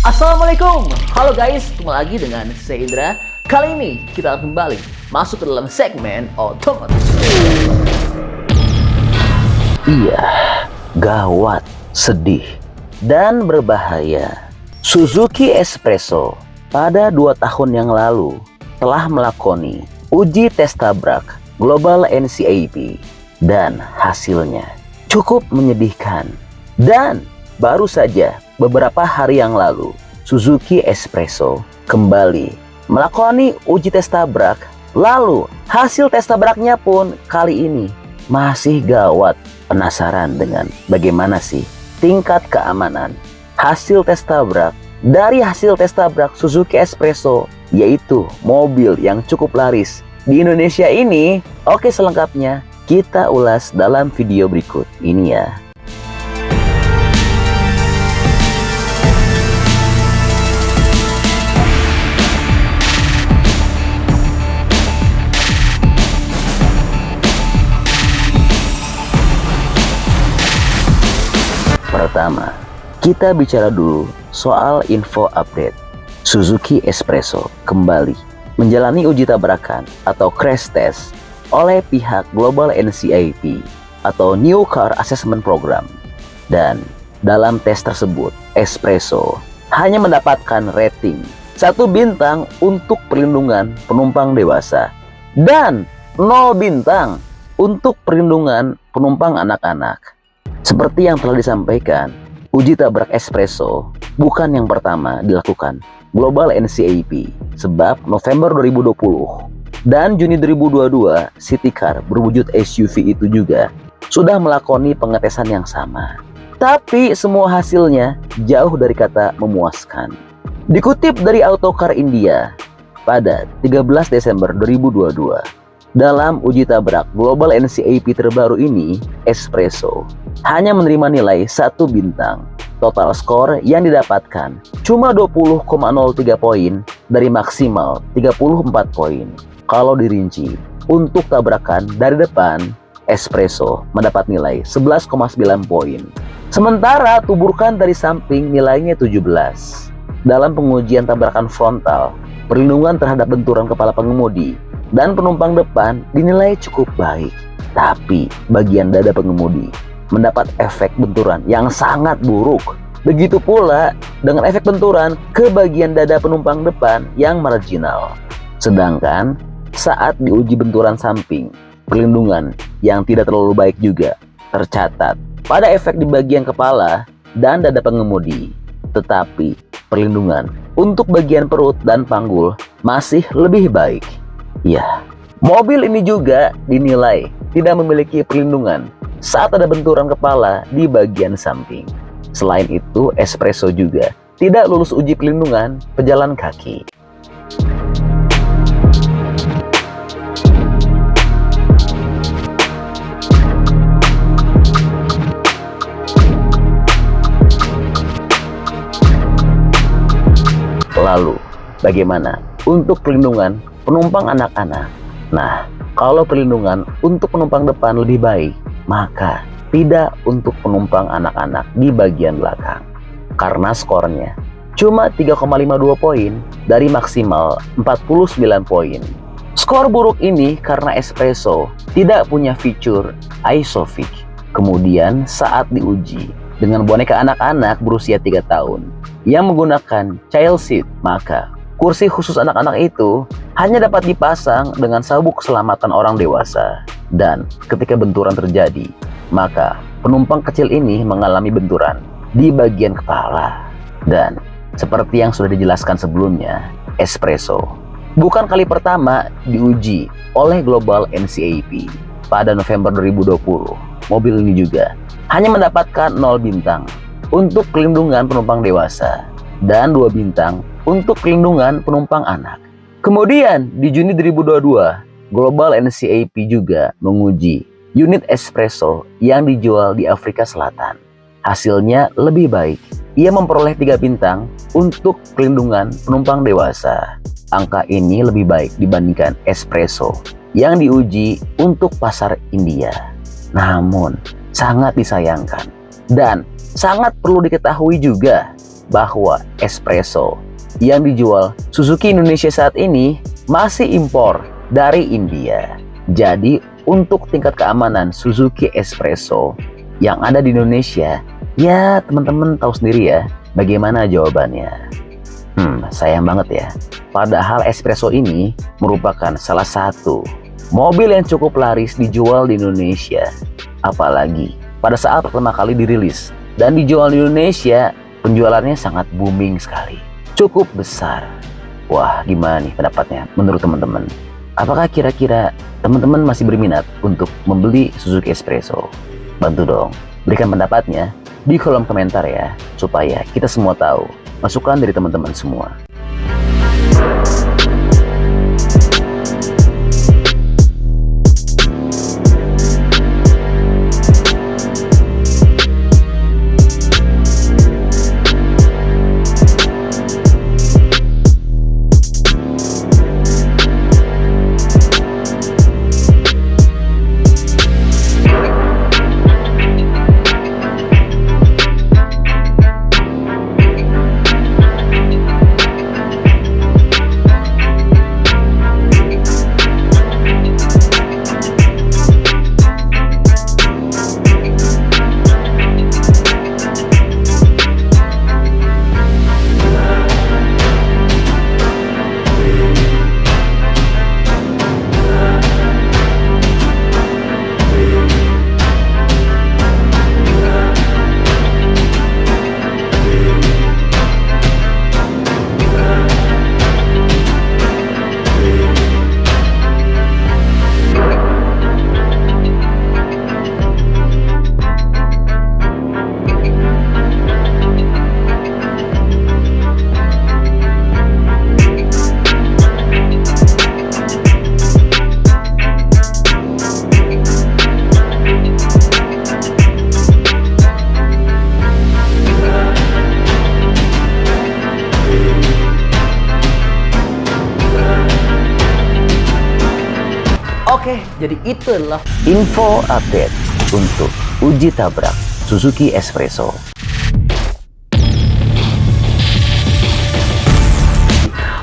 Assalamualaikum, halo guys, kembali lagi dengan saya Indra. Kali ini kita akan kembali masuk ke dalam segmen otomotif. Iya, gawat, sedih, dan berbahaya. Suzuki Espresso pada 2 tahun yang lalu telah melakoni uji tes tabrak Global NCAP dan hasilnya cukup menyedihkan. Dan baru saja beberapa hari yang lalu Suzuki Espresso kembali melakoni uji tes tabrak. Lalu hasil tes tabraknya pun kali ini masih gawat. Penasaran dengan bagaimana sih tingkat keamanan hasil tes tabrak dari hasil tes tabrak Suzuki Espresso, yaitu mobil yang cukup laris di Indonesia ini? Oke, selengkapnya kita ulas dalam video berikut ini ya. Pertama, kita bicara dulu soal info update. Suzuki Espresso kembali menjalani uji tabrakan atau crash test oleh pihak Global NCAP atau New Car Assessment Program. Dan dalam tes tersebut, Espresso hanya mendapatkan rating 1 bintang untuk perlindungan penumpang dewasa dan 0 bintang untuk perlindungan penumpang anak-anak. Seperti yang telah disampaikan, uji tabrak Espresso bukan yang pertama dilakukan Global NCAP, sebab November 2020 dan Juni 2022 City Car berwujud SUV itu juga sudah melakoni pengetesan yang sama. Tapi semua hasilnya jauh dari kata memuaskan. Dikutip dari Autocar India pada 13 Desember 2022, dalam uji tabrak Global NCAP terbaru ini, Espresso hanya menerima nilai 1 bintang. Total skor yang didapatkan cuma 20,03 poin dari maksimal 34 poin. Kalau dirinci, untuk tabrakan dari depan, Espresso mendapat nilai 11,9 poin. Sementara tuburkan dari samping nilainya 17. Dalam pengujian tabrakan frontal, perlindungan terhadap benturan kepala pengemudi dan penumpang depan dinilai cukup baik. Tapi bagian dada pengemudi mendapat efek benturan yang sangat buruk. Begitu pula dengan efek benturan ke bagian dada penumpang depan yang marginal. Sedangkan saat diuji benturan samping, perlindungan yang tidak terlalu baik juga tercatat pada efek di bagian kepala dan dada pengemudi. Tetapi perlindungan untuk bagian perut dan panggul masih lebih baik. Ya, mobil ini juga dinilai tidak memiliki perlindungan saat ada benturan kepala di bagian samping. Selain itu, Espresso juga tidak lulus uji pelindungan pejalan kaki. Lalu, bagaimana untuk perlindungan penumpang anak-anak? Nah, kalau perlindungan untuk penumpang depan lebih baik, maka tidak untuk penumpang anak-anak di bagian belakang. Karena skornya cuma 3,52 poin dari maksimal 49 poin. Skor buruk ini karena Espresso tidak punya fitur ISOFIX. Kemudian saat diuji dengan boneka anak-anak berusia 3 tahun yang menggunakan child seat, maka kursi khusus anak-anak itu hanya dapat dipasang dengan sabuk keselamatan orang dewasa. Dan ketika benturan terjadi, maka penumpang kecil ini mengalami benturan di bagian kepala. Dan seperti yang sudah dijelaskan sebelumnya, Espresso bukan kali pertama diuji oleh Global NCAP. Pada November 2020, mobil ini juga hanya mendapatkan 0 bintang untuk perlindungan penumpang dewasa dan 2 bintang untuk perlindungan penumpang anak. Kemudian di Juni 2022, Global NCAP juga menguji unit Espresso yang dijual di Afrika Selatan. Hasilnya lebih baik. Ia memperoleh 3 bintang untuk perlindungan penumpang dewasa. Angka ini lebih baik dibandingkan Espresso yang diuji untuk pasar India. Namun, sangat disayangkan dan sangat perlu diketahui juga bahwa espresso yang dijual Suzuki Indonesia saat ini masih impor dari India. Jadi untuk tingkat keamanan Suzuki Espresso yang ada di Indonesia, ya teman-teman tahu sendiri ya bagaimana jawabannya. Sayang banget ya. Padahal Espresso ini merupakan salah satu mobil yang cukup laris dijual di Indonesia. Apalagi pada saat pertama kali dirilis dan dijual di Indonesia, penjualannya sangat booming sekali. Cukup besar. Wah, gimana nih pendapatnya menurut teman-teman? Apakah kira-kira teman-teman masih berminat untuk membeli Suzuki Espresso? Bantu dong, berikan pendapatnya di kolom komentar ya, supaya kita semua tahu masukan dari teman-teman semua. Oke, jadi itulah Info update untuk uji tabrak Suzuki Espresso.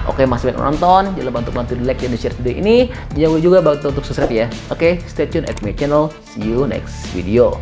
Oke, masih banyak nonton. Jangan lupa untuk bantu di like dan di share video ini. Jangan lupa juga bantu untuk subscribe ya. Oke, stay tune at my channel. See you next video.